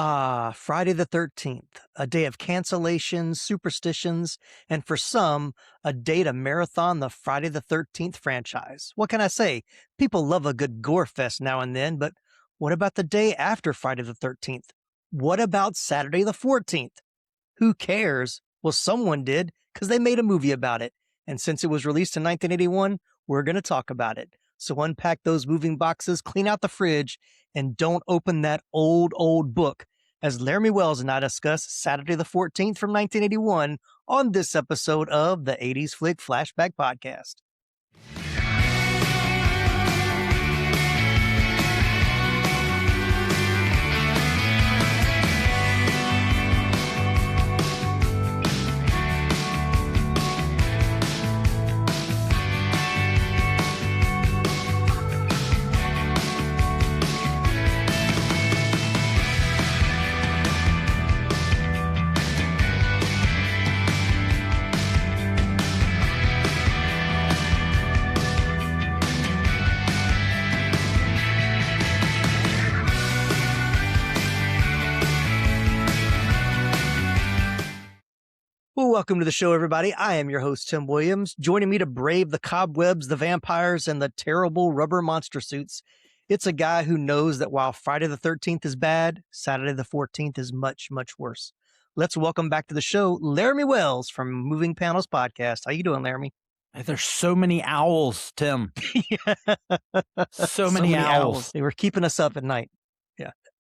Friday the 13th, a day of cancellations, superstitions, and for some, a day to marathon the Friday the 13th franchise. What can I say? People love a good gore fest now and then, but what about the day after Friday the 13th? What about Saturday the 14th? Who cares? Well, someone did because they made a movie about it. And since it was released in 1981, we're going to talk about it. So unpack those moving boxes, clean out the fridge, and don't open that old book as Laramy Wells and I discuss Saturday the 14th from 1981 on this episode of the 80s Flick Flashback Podcast. Well, welcome to the show, everybody. I am your host, Tim Williams. Joining me to brave the cobwebs, the vampires, and the terrible rubber monster suits, it's a guy who knows that while Friday the 13th is bad, Saturday the 14th is much, much worse. Let's welcome back to the show, Laramy Wells from Moving Panels Podcast. How you doing, Laramy? There's so many owls, Tim. So many owls. They were keeping us up at night.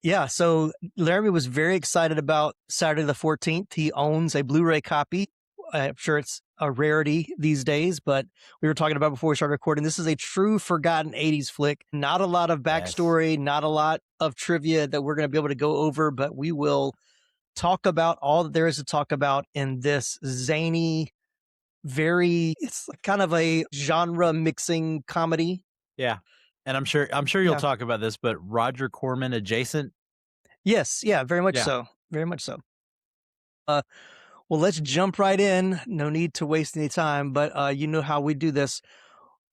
Yeah, so Laramy was very excited about Saturday the 14th. He owns a Blu-ray copy. I'm sure it's a rarity these days, but we were talking about before we started recording. This is a true forgotten 80s flick. Not a lot of backstory, Not a lot of trivia that we're going to be able to go over, but we will talk about all that there is to talk about in this zany, it's kind of a genre mixing comedy. Yeah. And I'm sure you'll talk about this, but Roger Corman adjacent. Yes, yeah, very much so. Very much so. Well, let's jump right in. No need to waste any time, but you know how we do this.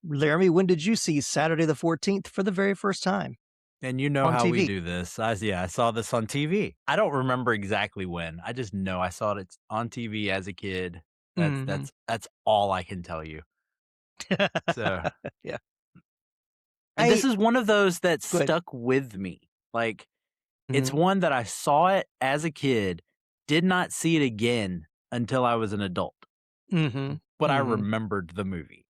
Laramy, when did you see Saturday the 14th for the very first time? And you know how TV. we do this. I saw this on TV. I don't remember exactly when. I just know I saw it on TV as a kid. That's all I can tell you. So yeah. And this is one of those that stuck with me. Like, it's one that I saw it as a kid, did not see it again until I was an adult. But I remembered the movie.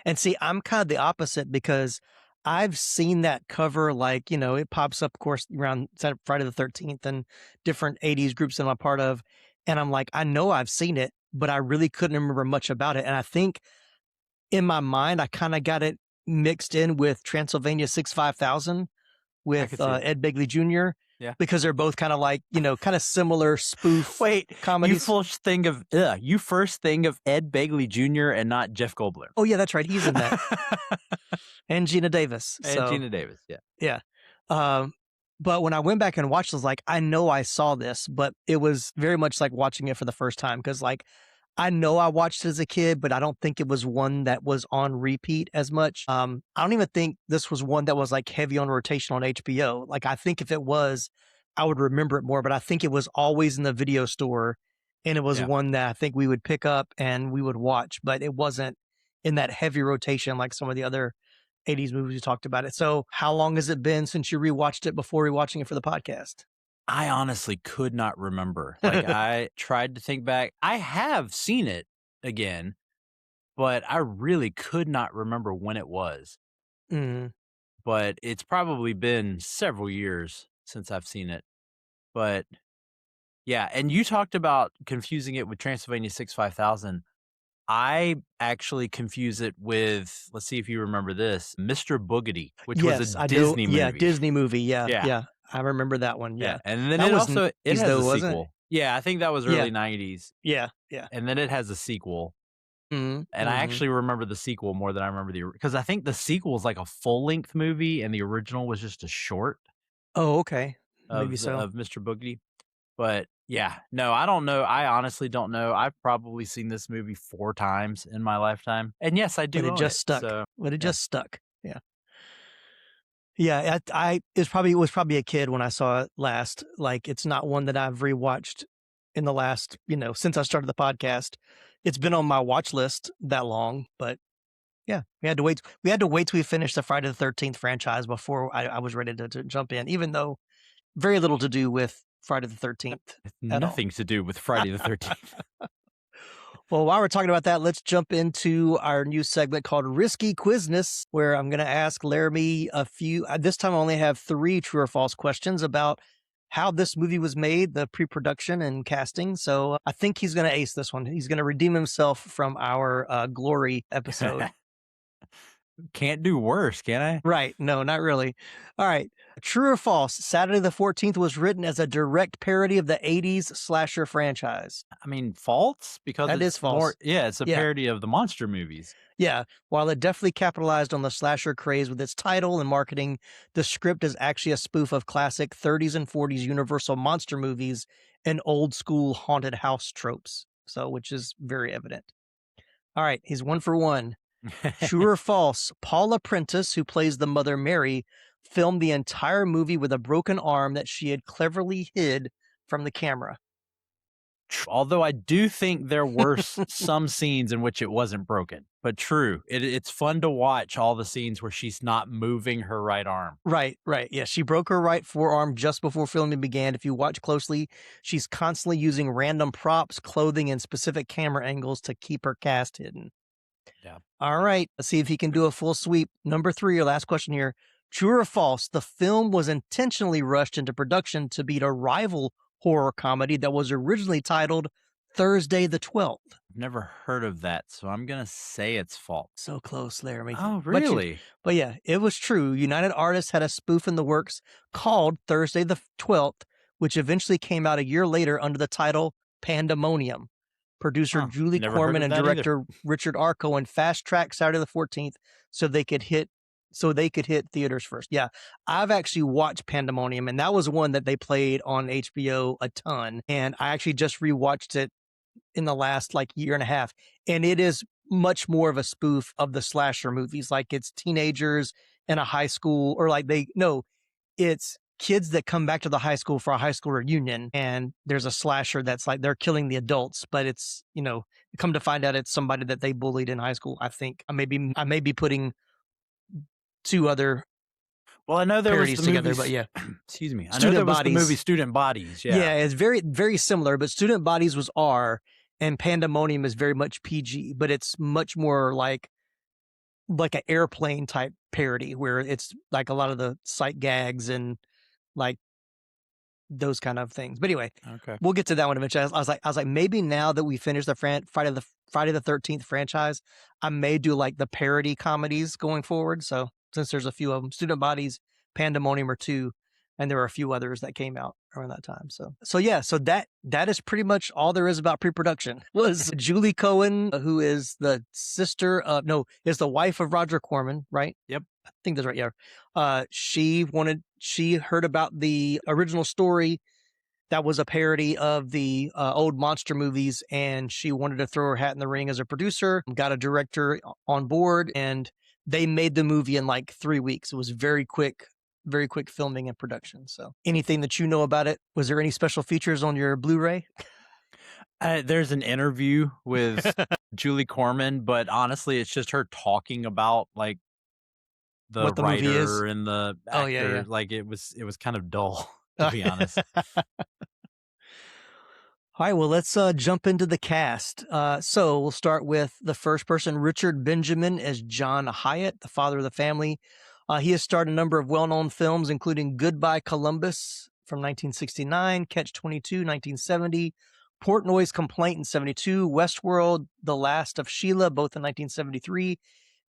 And see, I'm kind of the opposite because I've seen that cover, like, it pops up, of course, around Friday the 13th and different 80s groups that I'm a part of. And I'm like, I know I've seen it, but I really couldn't remember much about it. And I think in my mind, I kind of got it mixed in with Transylvania 65000 with Ed Begley Jr. Yeah, because they're both kind of like, kind of similar spoof comedies. You first think of Ed Begley Jr. and not Jeff Goldblum. Oh yeah, that's right. He's in that. And Gina Davis. Yeah. But when I went back and watched, I was like, I know I saw this, but it was very much like watching it for the first time because, like, I know I watched it as a kid, but I don't think it was one that was on repeat as much. I don't even think this was one that was like heavy on rotation on HBO. Like, I think if it was, I would remember it more, but I think it was always in the video store and it was one that I think we would pick up and we would watch, but it wasn't in that heavy rotation like some of the other 80s movies we talked about it. So how long has it been since you rewatched it before rewatching it for the podcast? I honestly could not remember. Like, I tried to think back. I have seen it again, but I really could not remember when it was. But it's probably been several years since I've seen it. But yeah, and you talked about confusing it with Transylvania 65000. I actually confuse it with, let's see if you remember this, Mr. Boogedy, which was a Disney movie. Yeah, Disney movie. Yeah. I remember that one. Yeah. And then it has a sequel. Yeah, I think that was early 90s. Yeah. And then it has a sequel. And I actually remember the sequel more than I remember because I think the sequel is like a full-length movie and the original was just a short. Oh, okay. Maybe so. Of Mr. Boogedy. But yeah, no, I don't know. I honestly don't know. I've probably seen this movie 4 times in my lifetime. And yes, I do. But it just stuck. So, just stuck. Yeah. Yeah, it was probably a kid when I saw it last. Like, it's not one that I've rewatched in the last, since I started the podcast. It's been on my watch list that long, but yeah, we had to wait. We had to wait till we finished the Friday the 13th franchise before I was ready to jump in, even though very little to do with Friday the 13th at all. Nothing to do with Friday the 13th. Well, while we're talking about that, let's jump into our new segment called Risky Quizness, where I'm going to ask Laramy a few. This time I only have 3 true or false questions about how this movie was made, the pre-production and casting. So I think he's going to ace this one. He's going to redeem himself from our Glory episode. Can't do worse, can I? Right. No, not really. All right. True or false? Saturday the 14th was written as a direct parody of the 80s slasher franchise. I mean, false? Because That is false. it's a parody of the monster movies. Yeah. While it definitely capitalized on the slasher craze with its title and marketing, the script is actually a spoof of classic 30s and 40s Universal monster movies and old school haunted house tropes. So, which is very evident. All right. He's 1 for 1. True or false? Paula Prentice, who plays the mother Mary, filmed the entire movie with a broken arm that she had cleverly hid from the camera. Although I do think there were some scenes in which it wasn't broken, but true. It's fun to watch all the scenes where she's not moving her right arm. Right. Yeah, she broke her right forearm just before filming began. If you watch closely, she's constantly using random props, clothing, and specific camera angles to keep her cast hidden. Yeah. All right. Let's see if he can do a full sweep. Number 3, your last question here. True or false? The film was intentionally rushed into production to beat a rival horror comedy that was originally titled Thursday the 12th. I've never heard of that, so I'm going to say it's false. So close, Laramy. Oh, really? But yeah, it was true. United Artists had a spoof in the works called Thursday the 12th, which eventually came out a year later under the title Pandemonium. Producer Julie Corman and director Richard R. Cohen fast-tracked Saturday the 14th so they could hit theaters first. Yeah, I've actually watched Pandemonium, and that was one that they played on HBO a ton. And I actually just rewatched it in the last year and a half, and it is much more of a spoof of the slasher movies. Like, it's teenagers in a high school, or it's kids that come back to the high school for a high school reunion, and there's a slasher that's like they're killing the adults, but it's come to find out it's somebody that they bullied in high school. I think I may be putting 2 other I know there was the together, movies, but yeah. Excuse me. I know there was the movie Student Bodies. Yeah, it's very, very similar, but Student Bodies was R, and Pandemonium is very much PG, but it's much more like an airplane type parody where it's like a lot of the sight gags and those kind of things. But anyway, okay, we'll get to that one eventually. I was like, maybe now that we finished the Friday the 13th franchise, I may do the parody comedies going forward. So since there's a few of them, Student Bodies, Pandemonium are 2, and there are a few others that came out around that time. So that is pretty much all there is about pre-production. Was Julie Cohen, who is the is the wife of Roger Corman, right? Yep. I think that's right. Yeah. She heard about the original story that was a parody of the old monster movies, and she wanted to throw her hat in the ring as a producer, got a director on board, and they made the movie in 3 weeks. It was very quick filming and production. So anything that you know about it? Was there any special features on your Blu-ray? There's an interview with Julie Corman, but honestly, it's just her talking about the what the movie is writer and the actor. Oh, yeah. It was kind of dull, to be honest. All right, well, let's jump into the cast. So we'll start with the first person, Richard Benjamin as John Hyatt, the father of the family. He has starred in a number of well-known films, including Goodbye Columbus from 1969, Catch-22, 1970, Portnoy's Complaint in 72, Westworld, The Last of Sheila, both in 1973,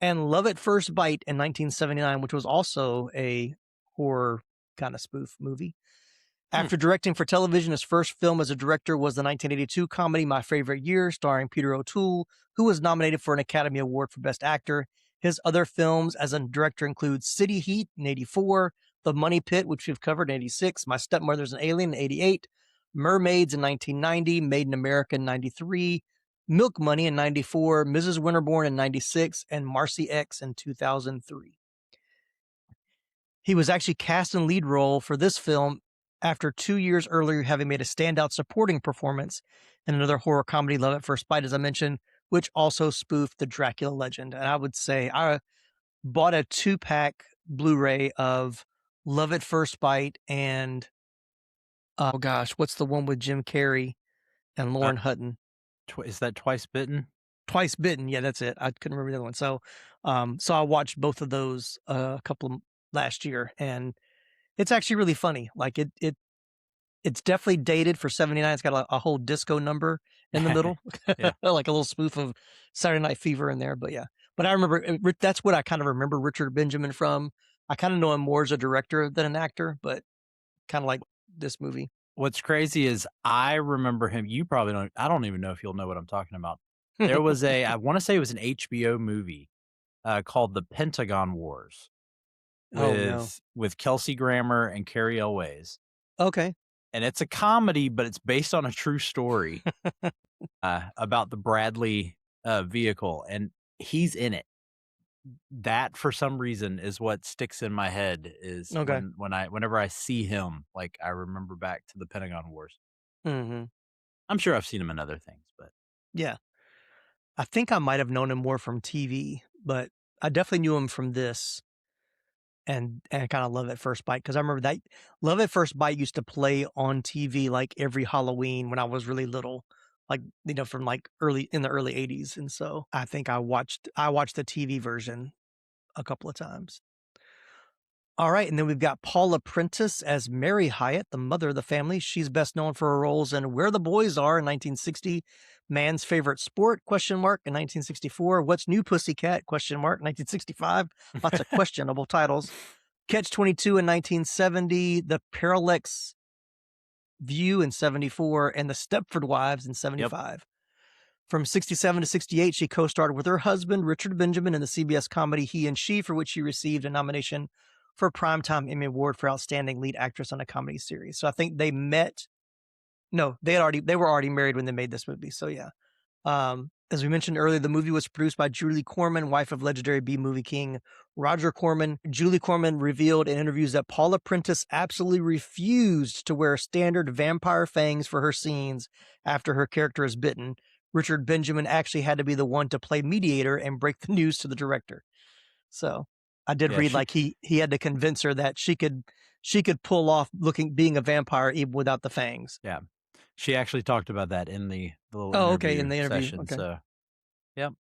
and Love at First Bite in 1979, which was also a horror kind of spoof movie. After directing for television, his first film as a director was the 1982 comedy My Favorite Year, starring Peter O'Toole, who was nominated for an Academy Award for Best Actor. His other films as a director include City Heat in 84, The Money Pit, which we've covered in 86, My Stepmother's an Alien in 88, Mermaids in 1990, Made in America in 93, Milk Money in 94, Mrs. Winterborn in 96, and Marcy X in 2003. He was actually cast in lead role for this film after 2 years earlier having made a standout supporting performance in another horror comedy, Love at First Bite, as I mentioned, which also spoofed the Dracula legend. And I would say I bought a 2-pack Blu-ray of Love at First Bite and, oh gosh, what's the one with Jim Carrey and Lauren Hutton? Is that Twice Bitten? Twice Bitten. Yeah, that's it. I couldn't remember the other one. So, so I watched both of those a couple of last year, and it's actually really funny. Like it's definitely dated for 79. It's got a whole disco number in the middle, like a little spoof of Saturday Night Fever in there. But yeah, but I remember that's what I kind of remember Richard Benjamin from. I kind of know him more as a director than an actor, but kind of like this movie. What's crazy is I remember him. You probably don't. I don't even know if you'll know what I'm talking about. There was I want to say it was an HBO movie called The Pentagon Wars with Kelsey Grammer and Carrie Elways. Okay. And it's a comedy, but it's based on a true story about the Bradley vehicle, and he's in it. That, for some reason, is what sticks in my head. Is whenever I see him, like I remember back to the Pentagon Wars. Mm-hmm. I'm sure I've seen him in other things, but yeah, I think I might have known him more from TV, but I definitely knew him from this. And kind of Love at First Bite, because I remember that Love at First Bite used to play on TV like every Halloween when I was really little, like from like in the early 80s. And so I think I watched the TV version a couple of times. All right, and then we've got Paula Prentice as Mary Hyatt, the mother of the family. She's best known for her roles in Where the Boys Are in 1960, Man's Favorite Sport, in 1964, What's New Pussycat, 1965, lots of questionable titles. Catch-22 in 1970, The Parallax View in 74, and The Stepford Wives in 75. Yep. From 67 to 68, she co-starred with her husband, Richard Benjamin, in the CBS comedy He and She, for which she received a nomination for a Primetime Emmy Award for Outstanding Lead Actress on a Comedy Series. So I think they met. No, they were already married when they made this movie. So yeah. As we mentioned earlier, the movie was produced by Julie Corman, wife of legendary B-movie king Roger Corman. Julie Corman revealed in interviews that Paula Prentice absolutely refused to wear standard vampire fangs for her scenes after her character is bitten. Richard Benjamin actually had to be the one to play mediator and break the news to the director. So I did read like he had to convince her that she could pull off being a vampire even without the fangs. Yeah. She actually talked about that in the little in the interview session. Okay. So, yep.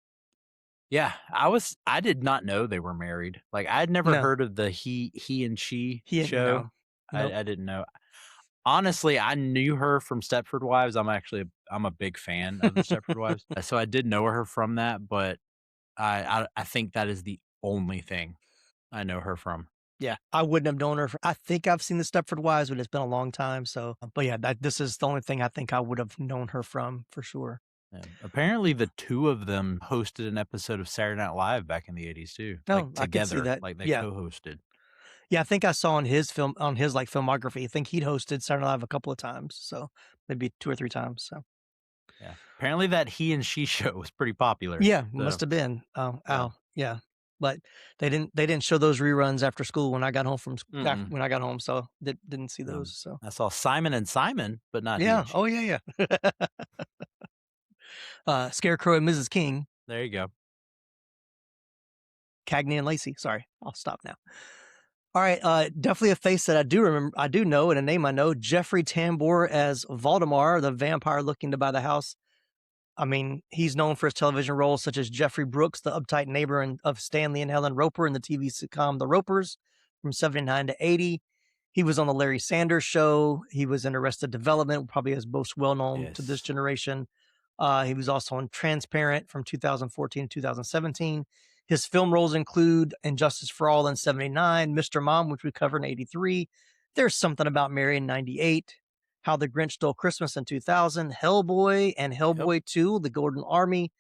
Yeah, I did not know they were married. Like I'd never heard of the he and she show. Nope. I didn't know. Honestly, I knew her from Stepford Wives. I'm a big fan of the Stepford Wives. So I did know her from that, but I think that is the only thing I know her from. Yeah, I wouldn't have known her. I think I've seen the Stepford Wives, but it's been a long time. So, but yeah, this is the only thing I think I would have known her from for sure. Yeah. Apparently, the two of them hosted an episode of Saturday Night Live back in the 80s too. Oh, like, together, I can see that. Like they co-hosted. Yeah, I think I saw on his like filmography. I think he'd hosted Saturday Night Live a couple of times, so maybe 2 or 3 times. So, yeah, apparently that He and She show was pretty popular. Yeah, must have been. Yeah. But they didn't show those reruns after school when I got home when I got home, so didn't see those. So I saw Simon and Simon, but not yeah. He and She. Oh yeah. Scarecrow and Mrs. King. There you go. Cagney and Lacey. Sorry, I'll stop now. All right, definitely a face that I do remember. I do know, and a name I know. Jeffrey Tambor as Valdemar, the vampire looking to buy the house. I mean, he's known for his television roles such as Jeffrey Brooks, the uptight neighbor of Stanley and Helen Roper in the TV sitcom The Ropers from 79 to 80. He was on the Larry Sanders Show. He was in Arrested Development, probably as most well-known to this generation. He was also on Transparent from 2014 to 2017. His film roles include Injustice for All in 79, Mr. Mom, which we covered in 83, There's Something About Mary in 98, How the Grinch Stole Christmas in 2000, Hellboy and Hellboy 2, The Golden Army.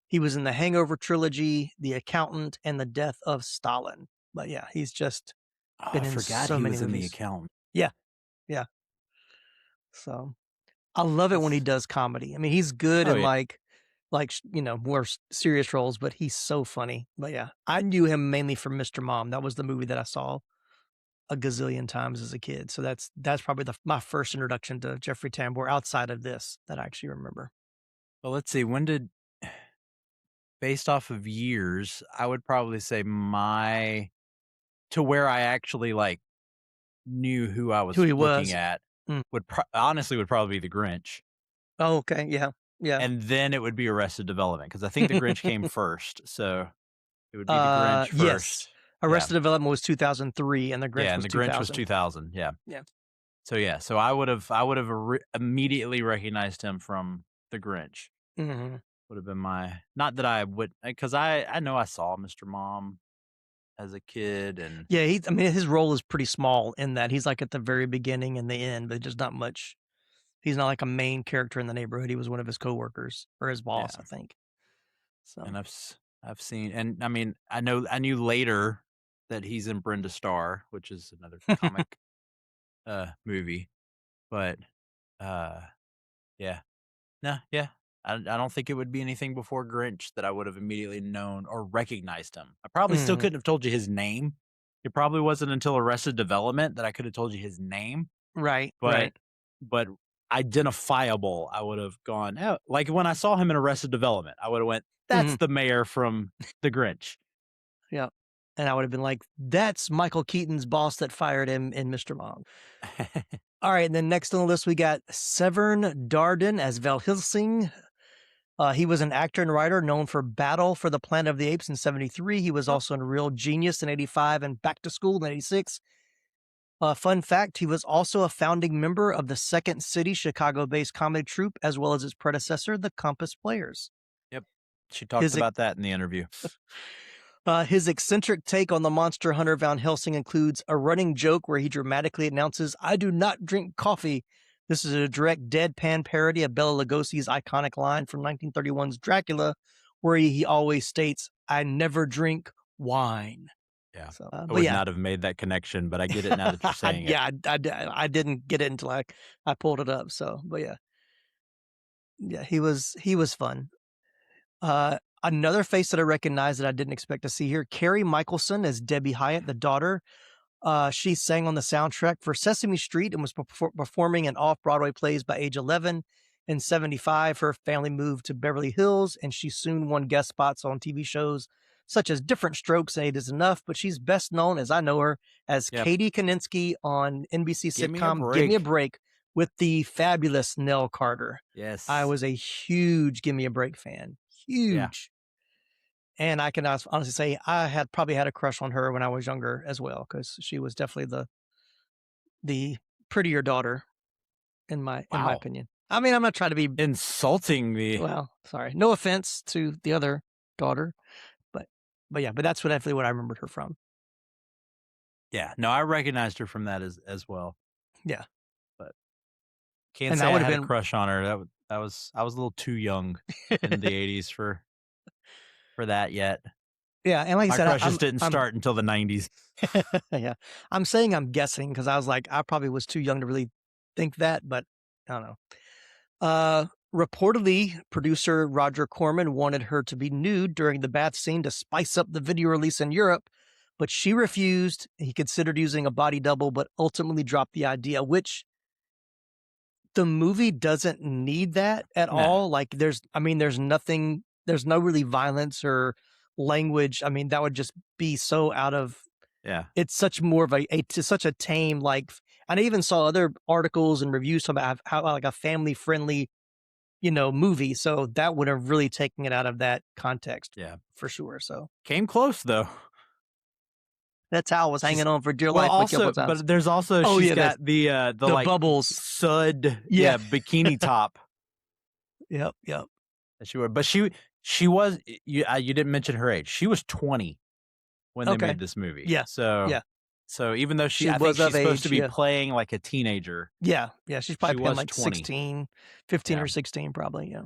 He was in the Hangover trilogy, The Accountant, and The Death of Stalin. But yeah, he's just been in so many movies. In The Accountant. Yeah. So I love it when he does comedy. I mean, he's good in like more serious roles, but he's so funny. But yeah, I knew him mainly from Mr. Mom. That was the movie that I saw a gazillion times as a kid. So that's probably my first introduction to Jeffrey Tambor outside of this that I actually remember. Well, let's see. Based off of years, I would probably say to where I actually like knew who I was Who he looking was. at would probably be The Grinch. Oh, okay. Yeah. Yeah. And then it would be Arrested Development because I think The Grinch came first. So it would be The Grinch Yes. first. Arrested Development was 2003 and The Grinch was 2000. The Grinch was 2000. Yeah. Yeah. So I would have immediately recognized him from The Grinch. Mm-hmm. Would have been not that I would, because I know I saw Mr. Mom as a kid, and yeah, his role is pretty small in that he's like at the very beginning and the end, but just not much. He's not like a main character in the neighborhood. He was one of his coworkers or his boss, I think. So, and I've seen, and I mean, I knew later that he's in Brenda Starr, which is another comic movie, but yeah. No, yeah. I don't think it would be anything before Grinch that I would have immediately known or recognized him. I probably still couldn't have told you his name. It probably wasn't until Arrested Development that I could have told you his name. Right. But identifiable, I would have gone, oh, like when I saw him in Arrested Development, I would have went, that's the mayor from The Grinch. Yeah. And I would have been like, that's Michael Keaton's boss that fired him in Mr. Mom. All right. And then next on the list, we got Severn Darden as Van Helsing. He was an actor and writer known for Battle for the Planet of the Apes in 1973. He was also in Real Genius in 1985 and Back to School in 1986. Fun fact, he was also a founding member of the Second City Chicago-based comedy troupe, as well as its predecessor, the Compass Players. Yep. She talks about that in the interview. His eccentric take on the monster hunter Van Helsing includes a running joke where he dramatically announces, "I do not drink coffee." This is a direct deadpan parody of Bela Lugosi's iconic line from 1931's Dracula, where he always states, "I never drink wine." Yeah, so, I would not have made that connection, but I get it now that you're saying it. I didn't get it until I pulled it up. So, but yeah, he was fun. Another face that I recognized that I didn't expect to see here, Carrie Michelson as Debbie Hyatt, the daughter. She sang on the soundtrack for Sesame Street and was performing in off-Broadway plays by age 11. In 1975, her family moved to Beverly Hills, and she soon won guest spots on TV shows such as Different Strokes and 8 Is Enough, but she's best known, as I know her, as Katie Kaninsky on NBC sitcom Give Me a Break with the fabulous Nell Carter. Yes. I was a huge Give Me a Break fan. Huge. Yeah. And I can honestly say I probably had a crush on her when I was younger as well, because she was definitely the prettier daughter in my opinion. I mean, I'm not trying to be insulting well, sorry. No offense to the other daughter, but yeah, but that's definitely what I remembered her from. Yeah, no, I recognized her from that as well. Yeah, but can't say I had a crush on her. I was a little too young in the 80s for that yet. Yeah, and like I said, my crushes didn't start until the 90s. Yeah, I'm saying I'm guessing because I was like, I probably was too young to really think that, but I don't know. Reportedly, producer Roger Corman wanted her to be nude during the bath scene to spice up the video release in Europe, but she refused. He considered using a body double, but ultimately dropped the idea, which the movie doesn't need that at all. Like there's nothing, there's no really violence or language. I mean, that would just be so out of, it's such more of such a tame, like, and I even saw other articles and reviews talking about how like a family friendly, movie. So that would have really taken it out of that context. Yeah, for sure. So came close though. That towel was hanging on for dear life. Also, but there's also she's got the like bubbles sud bikini top. Yep. That she wore, but she was you didn't mention her age. She was 20 when they made this movie. Yeah. So even though I think she's supposed to be playing like a teenager. Yeah. She's probably playing like 16, 15 or 16 probably. Yeah.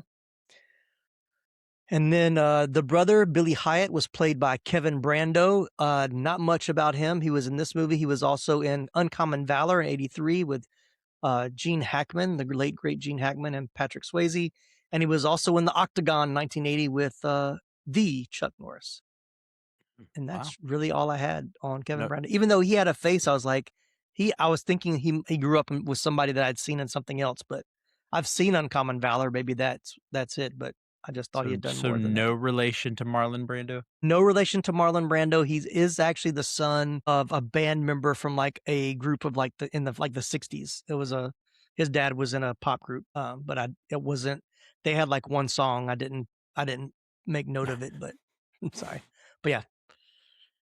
And then the brother, Billy Hyatt, was played by Kevin Brando. Not much about him. He was in this movie. He was also in Uncommon Valor in 1983 with Gene Hackman, the late, great Gene Hackman, and Patrick Swayze. And he was also in The Octagon in 1980 with the Chuck Norris. And Wow. that's really all I had on Kevin No, Brando. Even though he had a face, I was like, I was thinking he grew up with somebody that I'd seen in something else, but I've seen Uncommon Valor. Maybe that's it. But I just thought he had done so more than that. no relation to Marlon Brando? No relation to Marlon Brando. He is actually the son of a band member from like a group of like in the 60s. His dad was in a pop group, but it wasn't. They had like one song. I didn't make note of it, but I'm sorry. But yeah,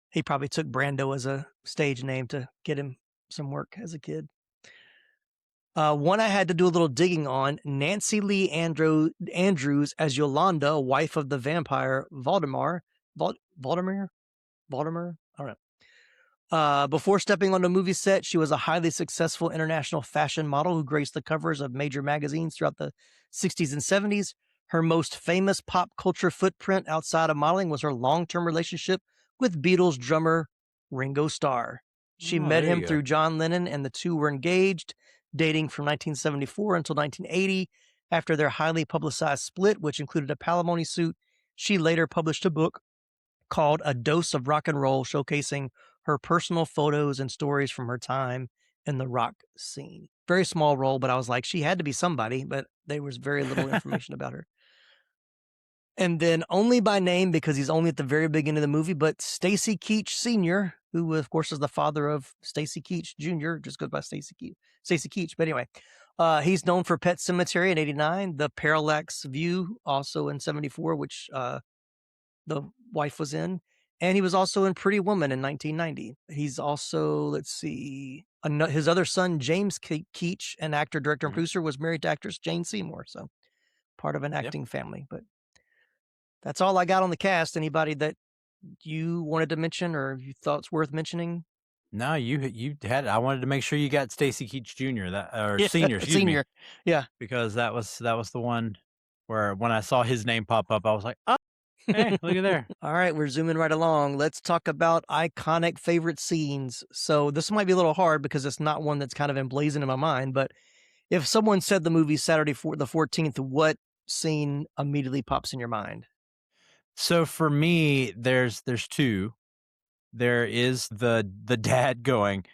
he probably took Brando as a stage name to get him some work as a kid. One I had to do a little digging on: Nancy Lee Andrews as Yolanda, wife of the vampire Valdemar. Valdemar? Valdemar? I don't know. Before stepping on the movie set, she was a highly successful international fashion model who graced the covers of major magazines throughout the 60s and 70s. Her most famous pop culture footprint outside of modeling was her long-term relationship with Beatles drummer Ringo Starr. She Oh, met there him you go. through John Lennon, and the two were engaged, dating from 1974 until 1980. After their highly publicized split, which included a palimony suit, she later published a book called A Dose of Rock and Roll, showcasing her personal photos and stories from her time in the rock scene. Very small role, but I was like, she had to be somebody, but there was very little information about her. And then only by name, because he's only at the very beginning of the movie, but Stacy Keach Sr., who of course is the father of Stacy Keach Jr., just goes by Stacy Keach. But anyway, he's known for Pet Sematary in '89, The Parallax View also in '74, which the wife was in, and he was also in Pretty Woman in 1990. He's also, let's see, his other son, James Keach, an actor, director, and producer, was married to actress Jane Seymour, so part of an acting family. But that's all I got on the cast. Anybody that you wanted to mention or you thought's worth mentioning? No, you had it. I wanted to make sure you got Stacy Keach Jr. or Yeah, Senior, excuse me, senior. Yeah. because that was the one where when I saw his name pop up, I was like, oh, hey, look at there. All right, we're zooming right along. Let's talk about iconic favorite scenes. So this might be a little hard because it's not one that's kind of emblazoned in my mind, but if someone said the movie Saturday the 14th, what scene immediately pops in your mind? So for me, there's two. There is the dad going,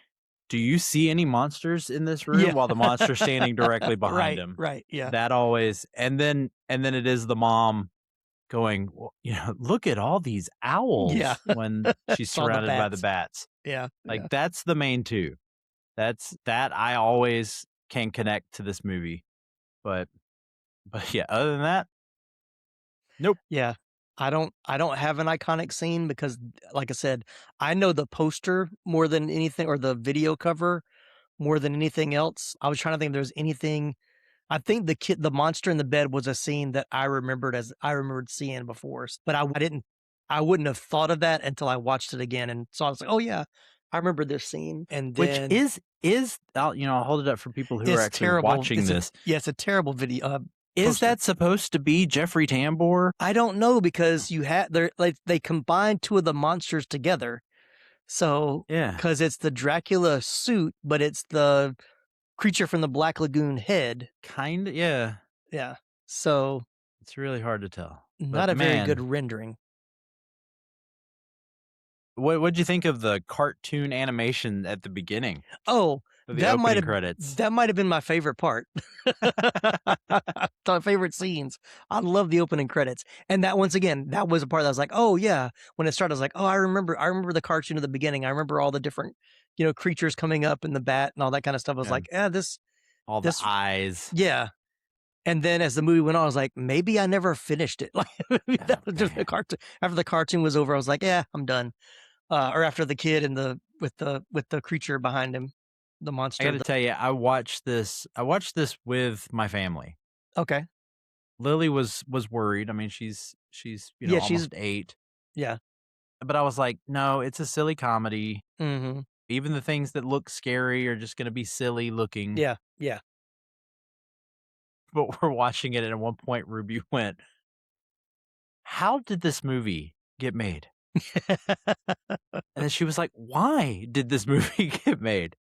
"Do you see any monsters in this room?" Yeah. While the monster's standing directly behind him. Right. Yeah. That always, and then it is the mom going, well, look at all these owls. Yeah. When she's Saw the surrounded by the bats. bats. Yeah. Like Yeah. that's the main two. That I always can connect to this movie. But yeah, other than that, nope. Yeah. I don't have an iconic scene because, like I said, I know the poster more than anything, or the video cover more than anything else. I was trying to think if there's anything. I think the monster in the bed was a scene that I remembered seeing before, but I wouldn't have thought of that until I watched it again, and so I was like, oh yeah, I remember this scene. And Which then I'll hold it up for people who are it's actually terrible. watching this. It's a terrible video. Is poster. that supposed to be Jeffrey Tambor? I don't know, because they combined two of the monsters together. So Yeah. because it's the Dracula suit, but it's the creature from the Black Lagoon head. Kind of, yeah. Yeah. So It's really hard to tell. not But a very man, good rendering. what'd you think of the cartoon animation at the beginning Oh, of the opening credits? that might have been my favorite part. My favorite scenes. I love the opening credits. And that, once again, that was a part that I was like, oh yeah. When it started, I was like, oh, I remember the cartoon at the beginning. I remember all the different, creatures coming up in the bat and all that kind of stuff. I was Yeah. like, all this the eyes. Yeah. And then as the movie went on, I was like, maybe I never finished it. Like that was just the cartoon. After the cartoon was over, I was like, yeah, I'm done. Or after the kid and with the creature behind him, the monster. I got to tell you, I watched this with my family. Okay. Lily was worried. I mean, she's Yeah, almost 8. Yeah. But I was like, no, it's a silly comedy. Mm-hmm. Even the things that look scary are just going to be silly looking. Yeah. Yeah. But we're watching it, and at one point, Ruby went, "How did this movie get made?" And then she was like, "Why did this movie get made?"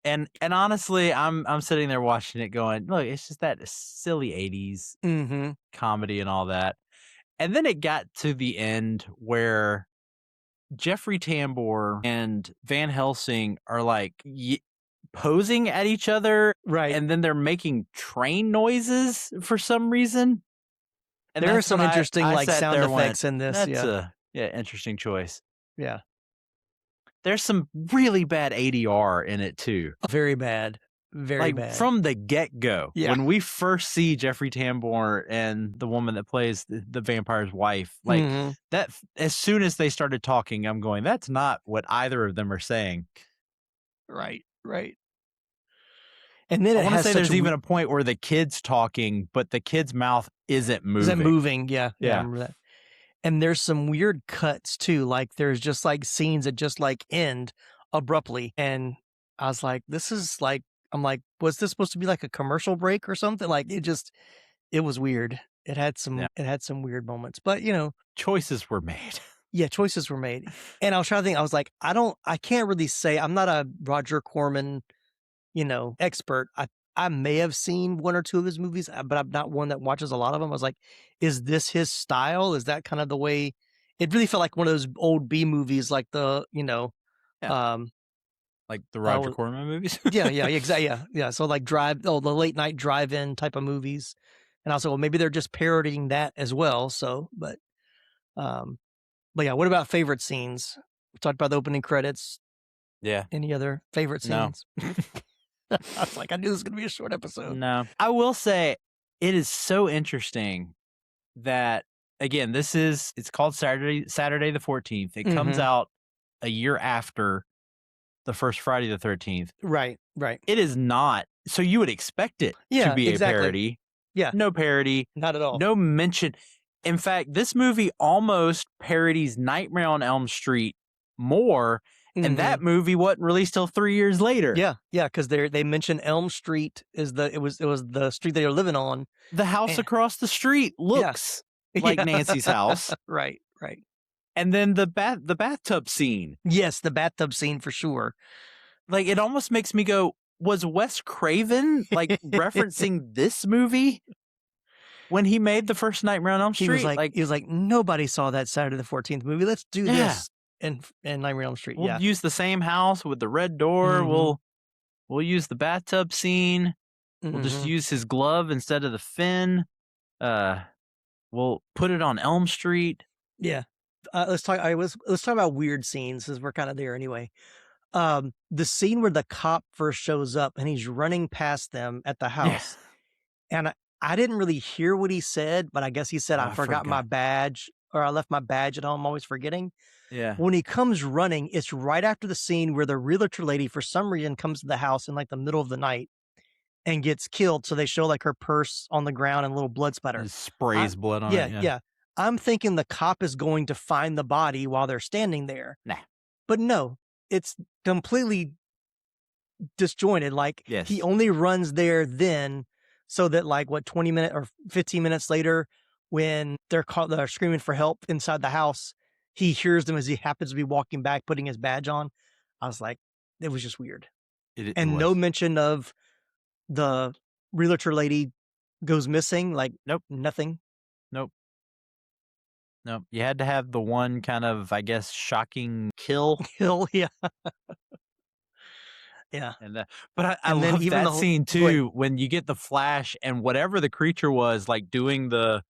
And honestly, I'm sitting there watching it going, look, it's just that silly 80s Mm-hmm. comedy and all that. And then it got to the end where Jeffrey Tambor and Van Helsing are like posing at each other. Right. And then they're making train noises for some reason. And there are some interesting like sound effects in this. That's interesting choice. Yeah. There's some really bad ADR in it too. Very bad. Very like bad. From the get-go. Yeah. When we first see Jeffrey Tambor and the woman that plays the vampire's wife, like that, as soon as they started talking, I'm going, that's not what either of them are saying. Right. And then I want to say there's even a point where the kid's talking, but the kid's mouth isn't moving. Yeah. I remember that. And there's some weird cuts too. Like there's just like scenes that just like end abruptly. And I was like, I'm like, was this supposed to be like a commercial break or something? Like it was weird. It had some weird moments, but choices were made. Yeah, choices were made. And I was trying to think, I was like, I can't really say, I'm not a Roger Corman, expert. I may have seen one or two of his movies, but I'm not one that watches a lot of them. I was like, is this his style? Is that kind of the way? It really felt like one of those old B movies, like the, like the Roger Corman movies? Yeah, exactly. Yeah. So like the late night drive-in type of movies. And also, well, maybe they're just parodying that as well. So, but yeah, what about favorite scenes? We talked about the opening credits. Yeah. Any other favorite scenes? No. I was like, I knew this was going to be a short episode. No. I will say it is so interesting that, again, it's called Saturday the 14th. It comes out a year after the first Friday the 13th. Right. It is not. So you would expect it to be a parody. Yeah. No parody. Not at all. No mention. In fact, this movie almost parodies Nightmare on Elm Street more. And that movie wasn't released till 3 years later. Yeah, because they mentioned Elm Street it was the street they were living on. The house across the street looks like Nancy's house. Right. And then the bathtub scene. Yes, the bathtub scene for sure. Like it almost makes me go, was Wes Craven like referencing this movie when he made the first Nightmare on Elm Street? He was like, nobody saw that Saturday the 14th movie. Let's do this. And Nightmare on Elm Street. We'll use the same house with the red door. We'll use the bathtub scene. We'll just use his glove instead of the fin. We'll put it on Elm Street. Yeah. Let's talk about weird scenes, since we're kind of there anyway. The scene where the cop first shows up and he's running past them at the house, and I didn't really hear what he said, but I guess he said, I forgot my badge, or I left my badge at home. I'm always forgetting. Yeah. When he comes running, it's right after the scene where the realtor lady, for some reason, comes to the house in like the middle of the night and gets killed. So they show like her purse on the ground and a little blood spatter. It sprays blood on it. Yeah. I'm thinking the cop is going to find the body while they're standing there. Nah. But no, it's completely disjointed. Like he only runs there then, so that like 20 minutes or 15 minutes later, when they're screaming for help inside the house, he hears them as he happens to be walking back, putting his badge on. I was like, it was just weird. No mention of the realtor lady goes missing. Like, nope, nothing. Nope. You had to have the one kind of, I guess, shocking kill. Yeah. Yeah. And but I love even that scene too, when you get the flash and whatever the creature was, like doing the,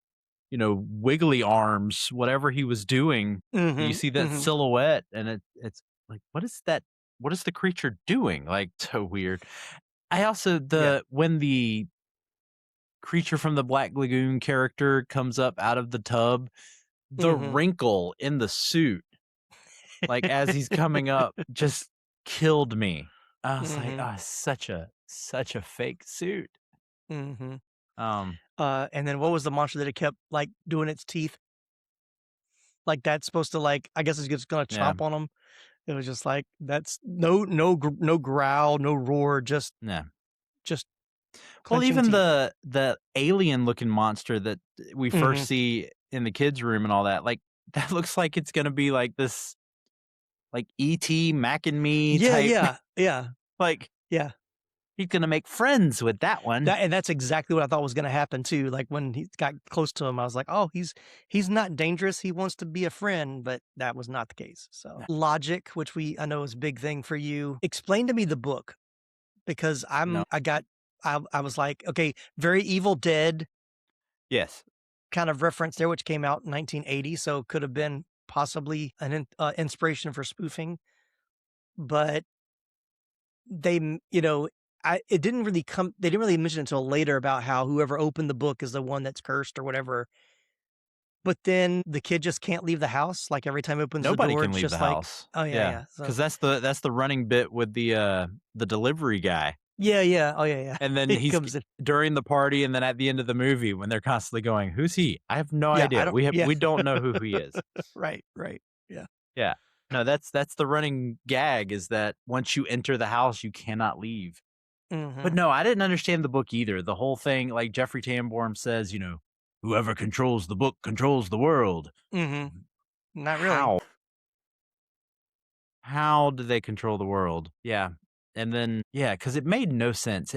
wiggly arms, whatever he was doing, you see that silhouette, and it's like, what is that? What is the creature doing? Like, so weird. I also, when the creature from the Black Lagoon character comes up out of the tub, the wrinkle in the suit, like as he's coming up, just killed me. I was like, oh, such a fake suit. And then what was the monster that it kept like doing its teeth? Like that's supposed to like, I guess it's just gonna chomp on them. It was just like, that's no growl, no roar, just well, even teeth. the alien looking monster that we first see in the kids' room and all that, like that looks like it's gonna be like this, like E.T. Mac and Me type. Yeah. Like, yeah. He's going to make friends with that one. And that's exactly what I thought was going to happen too. Like when he got close to him, I was like, oh, he's not dangerous. He wants to be a friend, but that was not the case. So logic, which I know is a big thing for you. Explain to me the book, because I was like, okay, very Evil Dead. Yes. Kind of reference there, which came out in 1980. So could have been possibly an inspiration for spoofing, but they, it didn't really they didn't really mention until later about how whoever opened the book is the one that's cursed or whatever. But then the kid just can't leave the house. Like every time he opens the door, Nobody can it's leave just the like, house. oh yeah. Because that's the running bit with the delivery guy. Yeah. Oh yeah. And then he comes in during the party, and then at the end of the movie when they're constantly going, "Who's he? I have no idea. We don't know who he is." Right. Yeah. Yeah. No, that's the running gag, is that once you enter the house, you cannot leave. Mm-hmm. But no, I didn't understand the book either. The whole thing, like Jeffrey Tambor says, whoever controls the book controls the world. Mm-hmm. Not really. How do they control the world? Yeah. And then, because it made no sense.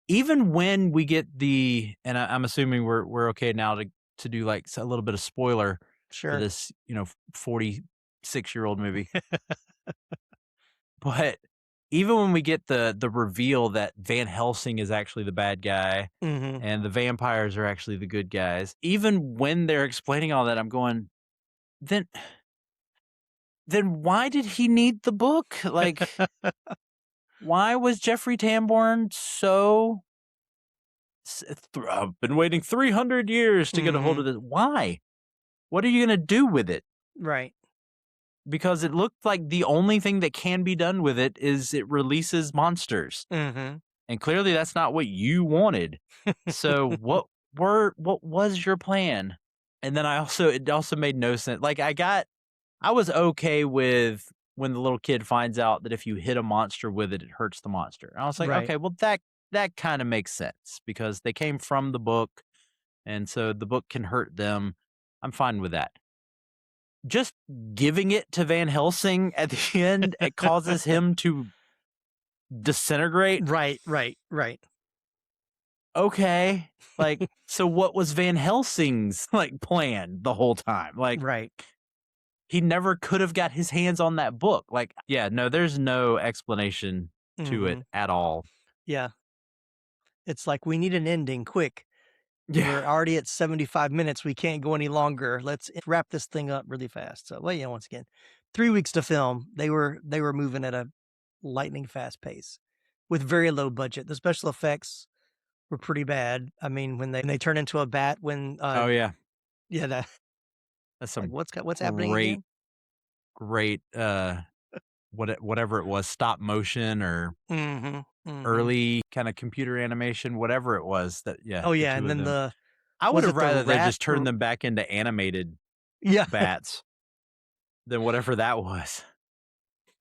Even when we get and I'm assuming we're okay now to do like a little bit of spoiler for this, 46-year-old movie. But even when we get the reveal that Van Helsing is actually the bad guy, mm-hmm. and the vampires are actually the good guys, even when they're explaining all that, I'm going, then why did he need the book? Like, why was Jeffrey Tambor so... I've been waiting 300 years to get a hold of this. Why? What are you going to do with it? Right. Because it looked like the only thing that can be done with it is it releases monsters. Mm-hmm. And clearly that's not what you wanted. So what was your plan? And then it also made no sense. Like I was okay with when the little kid finds out that if you hit a monster with it, it hurts the monster. And I was like, okay, well that kind of makes sense because they came from the book, and so the book can hurt them. I'm fine with that. Just giving it to Van Helsing at the end, it causes him to disintegrate. Right. Okay. Like, so what was Van Helsing's plan the whole time? Like, right. He never could have got his hands on that book. Like, no, there's no explanation to it at all. Yeah. It's like, we need an ending quick. Yeah. We're already at 75 minutes. We can't go any longer. Let's wrap this thing up really fast. So, once again, 3 weeks to film. They were moving at a lightning fast pace with very low budget. The special effects were pretty bad. I mean, when they turn into a bat, when oh yeah, that's some like, what's happening again? Great whatever it was, stop motion or early kind of computer animation, whatever it was that oh yeah, and then I would have rather they just turned them back into animated bats than whatever that was.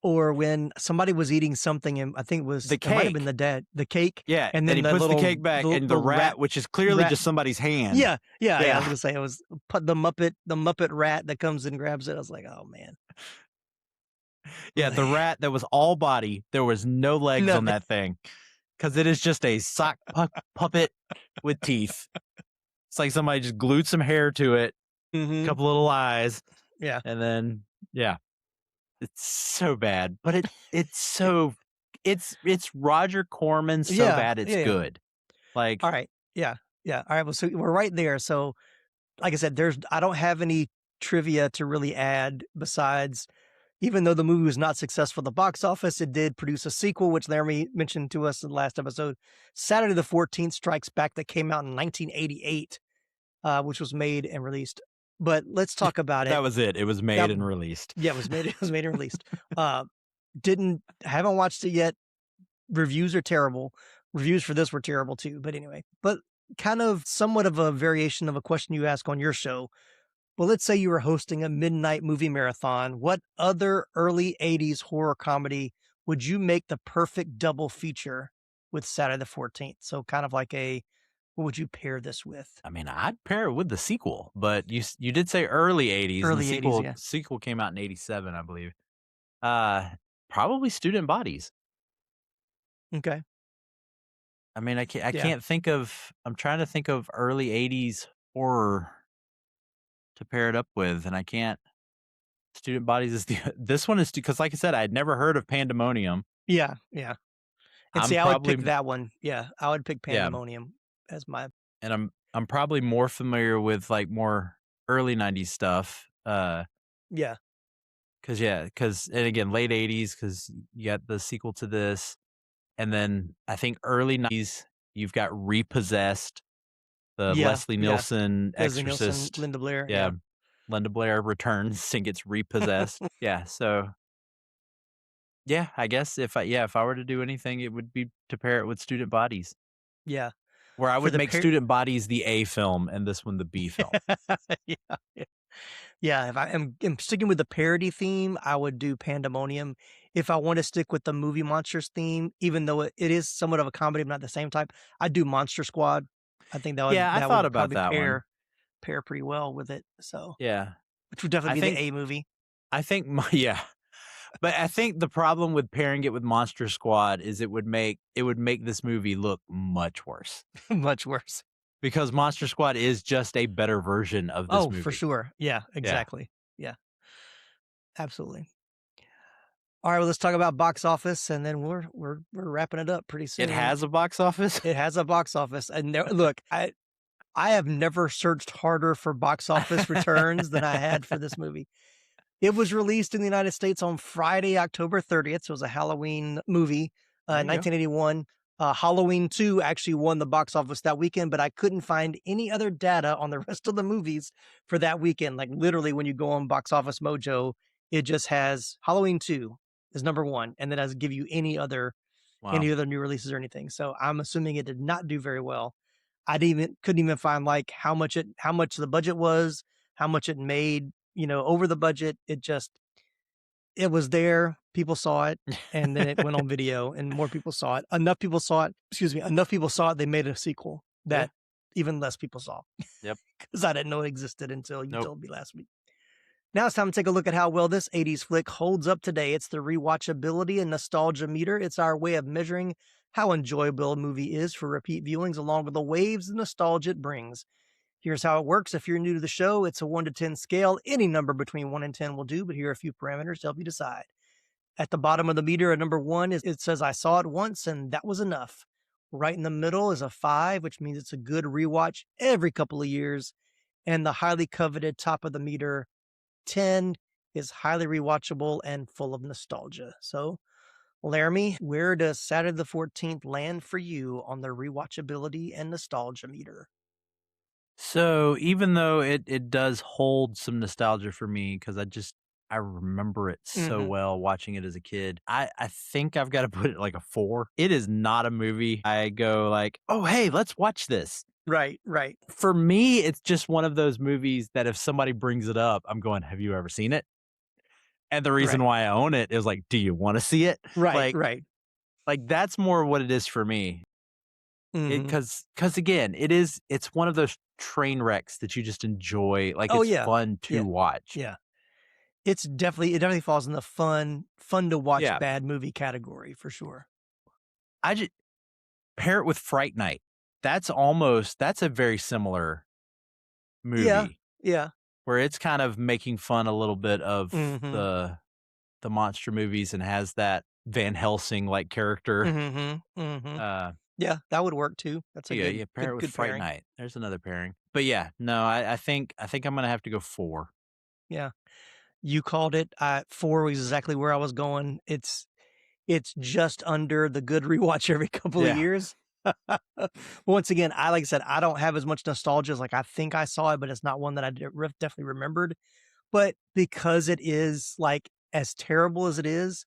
Or when somebody was eating something, and I think it was the cake. It might have been the cake. Yeah, and then he puts the cake back, and the rat, which is clearly just somebody's hand. Yeah. I was gonna say it was the Muppet rat that comes and grabs it. I was like, oh man. Yeah, the rat that was all body. There was no legs on that thing because it is just a sock puppet with teeth. It's like somebody just glued some hair to it, a couple little eyes. Yeah, and then it's so bad, but it's Roger Corman so bad it's good. Like, all right, yeah. All right, well, so we're right there. So, like I said, I don't have any trivia to really add besides, even though the movie was not successful at the box office, it did produce a sequel, which Laramy mentioned to us in the last episode, Saturday the 14th Strikes Back, that came out in 1988, which was made and released. But let's talk about it. That was it. It was made and released. Yeah, it was made and released. Haven't watched it yet. Reviews are terrible. Reviews for this were terrible too. But anyway, kind of somewhat of a variation of a question you ask on your show. Well, let's say you were hosting a midnight movie marathon. What other early 80s horror comedy would you make the perfect double feature with Saturday the 14th? So kind of like what would you pair this with? I mean, I'd pair it with the sequel, but you did say early 80s. Early and the 80s, yeah. Sequel came out in 87, I believe. Probably Student Bodies. Okay. I mean, I can't think of. I'm trying to think of early '80s horror to pair it up with, and I can't. Student Bodies is this one is because, like I said, I had never heard of Pandemonium. Yeah, yeah. And I'm see, I would pick probably that one. Yeah, I would pick yeah, Pandemonium as my. and I'm probably more familiar with like more early '90s stuff. Yeah, Because and again, late '80s because you got the sequel to this, and then I think early '90s you've got Repossessed, the yeah, Leslie yeah. Nielsen Leslie Nielsen, Exorcist. Linda Blair. Yeah, Yeah. Linda Blair returns and gets repossessed. Yeah, so yeah, I guess if I were to do anything, it would be to pair it with Student Bodies, Yeah. where I For would the make Student Bodies the A film and this one the B film. yeah, yeah. Yeah, if am sticking with the parody theme, I would do Pandemonium. If I want to stick with the movie monsters theme, even though it is somewhat of a comedy, but not the same type, I'd do Monster Squad. I think Yeah, I that thought would about probably that one. pair pretty well with it. So, Yeah, which would I definitely be the think A movie. I think my yeah. But I think the problem with pairing it with Monster Squad is it would make this movie look much worse Much worse. because Monster Squad is just a better version of this Oh, for movie. sure. Yeah, Yeah. exactly. Yeah, absolutely. All right, well, let's talk about box office, and then we're wrapping it up pretty soon. It has a box office? It has a box office, and look, I have never searched harder for box office returns than I had for this movie. It was released in the United States on Friday, October 30th. So it was a Halloween movie, There you go. 1981. Halloween 2 actually won the box office that weekend, but I couldn't find any other data on the rest of the movies for that weekend. Like literally, when you go on Box Office Mojo, it just has Halloween 2 is number one, and then doesn't give you any other Wow. new releases or anything. So I'm assuming it did not do very well. Couldn't even find like how much the budget was, how much it made, over the budget. It was there, people saw it, and then it went on video and more people saw it. Enough people saw it, they made a sequel Yeah. that even less people saw. Yep. Because I didn't know it existed until you Nope. told me last week. Now it's time to take a look at how well this 80s flick holds up today. It's the rewatchability and nostalgia meter. It's our way of measuring how enjoyable a movie is for repeat viewings, along with the waves of nostalgia it brings. Here's how it works. If you're new to the show, it's a 1 to 10 scale. Any number between 1 and 10 will do, but here are a few parameters to help you decide. At the bottom of the meter, a number 1 it says I saw it once and that was enough. Right in the middle is a 5, which means it's a good rewatch every couple of years. And the highly coveted top of the meter, 10, is highly rewatchable and full of nostalgia. So, Laramy, where does Saturday the 14th land for you on the rewatchability and nostalgia meter? So even though it does hold some nostalgia for me because I remember it so well watching it as a kid, I think I've got to put it like a 4. It is not a movie I go like, oh, hey, let's watch this. Right, right. For me, it's just one of those movies that if somebody brings it up, I'm going, have you ever seen it? And the reason why I own it is like, do you want to see it? Right, right. Like that's more what it is for me. Because again, it's one of those train wrecks that you just enjoy. Like it's fun to watch. Yeah. It definitely falls in the fun to watch bad movie category for sure. I just pair it with Fright Night. That's a very similar movie. Yeah. Where it's kind of making fun a little bit of the monster movies and has that Van Helsing like character. Yeah, that would work too. That's a good pair it with Fright pairing. Night. There's another pairing. But yeah, no, I think I'm gonna have to go 4. Yeah. You called it. 4 was exactly where I was going. It's just under the good rewatch every couple of years. Once again, like I said, I don't have as much nostalgia as like I think I saw it, but it's not one that I definitely remembered. But because it is like as terrible as it is,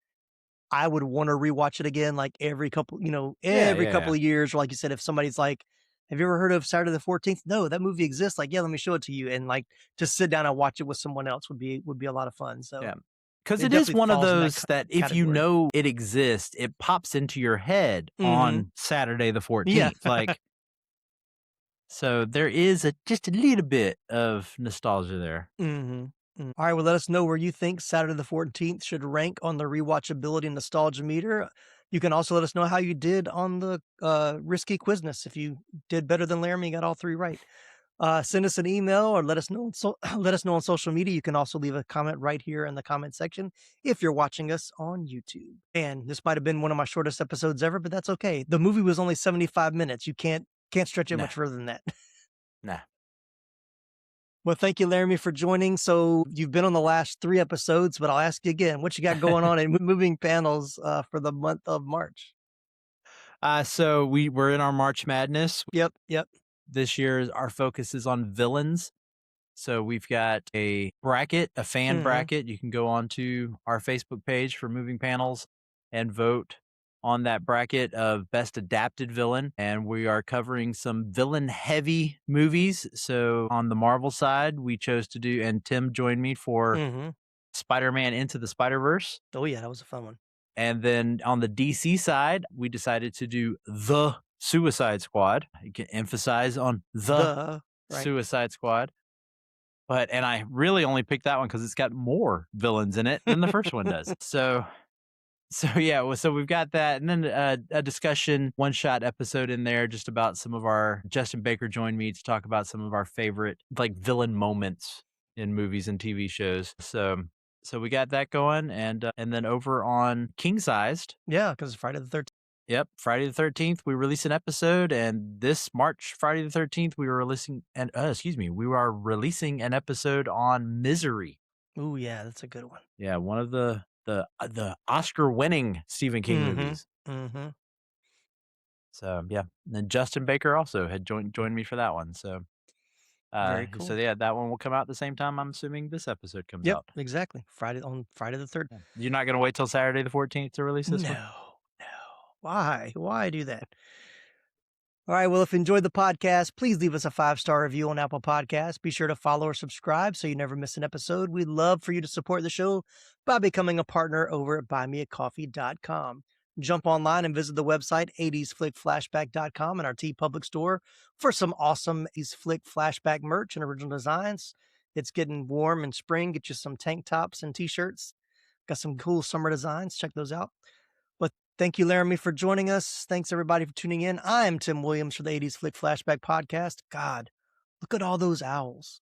I would want to rewatch it again, like every couple of years. Or like you said, if somebody's like, have you ever heard of Saturday the 14th? No, that movie exists. Like, yeah, let me show it to you. And like to sit down and watch it with someone else would be a lot of fun. So yeah. Because it is one of those that if you know it exists, it pops into your head on Saturday the 14th. Yeah. Like, so there is just a little bit of nostalgia there. All right, well, let us know where you think Saturday the 14th should rank on the rewatchability and nostalgia meter. You can also let us know how you did on the Risky Quizness. If you did better than Laramy, you got all 3 right. Send us an email or let us know let us know on social media. You can also leave a comment right here in the comment section if you're watching us on YouTube. And this might have been one of my shortest episodes ever, but that's okay. The movie was only 75 minutes. You can't stretch it much further than that. Nah. Well, thank you, Laramy, for joining. So you've been on the last 3 episodes, but I'll ask you again, what you got going on in moving panels for the month of March? So we're in our March Madness. Yep. This year, our focus is on villains. So we've got a bracket, a fan bracket. You can go onto our Facebook page for moving panels and vote on that bracket of best adapted villain. And we are covering some villain heavy movies. So on the Marvel side, we chose to do, and Tim joined me for Spider-Man Into the Spider-Verse. Oh yeah, that was a fun one. And then on the DC side, we decided to do The Suicide Squad. You can emphasize on the right. Suicide Squad. And I really only picked that one because it's got more villains in it than the first one does. So yeah, so we've got that. And then a discussion, one-shot episode in there just about some of our, Justin Baker joined me to talk about some of our favorite like villain moments in movies and TV shows. So we got that going. And then over on King Sized. Yeah, because it's Friday the 13th. Yep, Friday the 13th, we release an episode, and this March, Friday the 13th, we are releasing an episode on Misery. Oh yeah, that's a good one. Yeah, one of the Oscar-winning Stephen King movies. So yeah, and then Justin Baker also had joined me for that one. So very cool. So yeah, that one will come out the same time. I'm assuming this episode comes out. Yep, exactly. Friday the 3rd. Yeah. You're not going to wait till Saturday the 14th to release this one? No. Why do that? All right, well, if you enjoyed the podcast, please leave us a 5-star review on Apple Podcasts. Be sure to follow or subscribe so you never miss an episode. We'd love for you to support the show by becoming a partner over at buymeacoffee.com. Jump online and visit the website 80sflickflashback.com and our TeePublic store for some awesome 80s Flick Flashback merch and original designs. It's getting warm in spring. Get you some tank tops and t-shirts. Got some cool summer designs. Check those out. But thank you, Laramy, for joining us. Thanks, everybody, for tuning in. I'm Tim Williams for the 80s Flick Flashback Podcast. God, look at all those owls.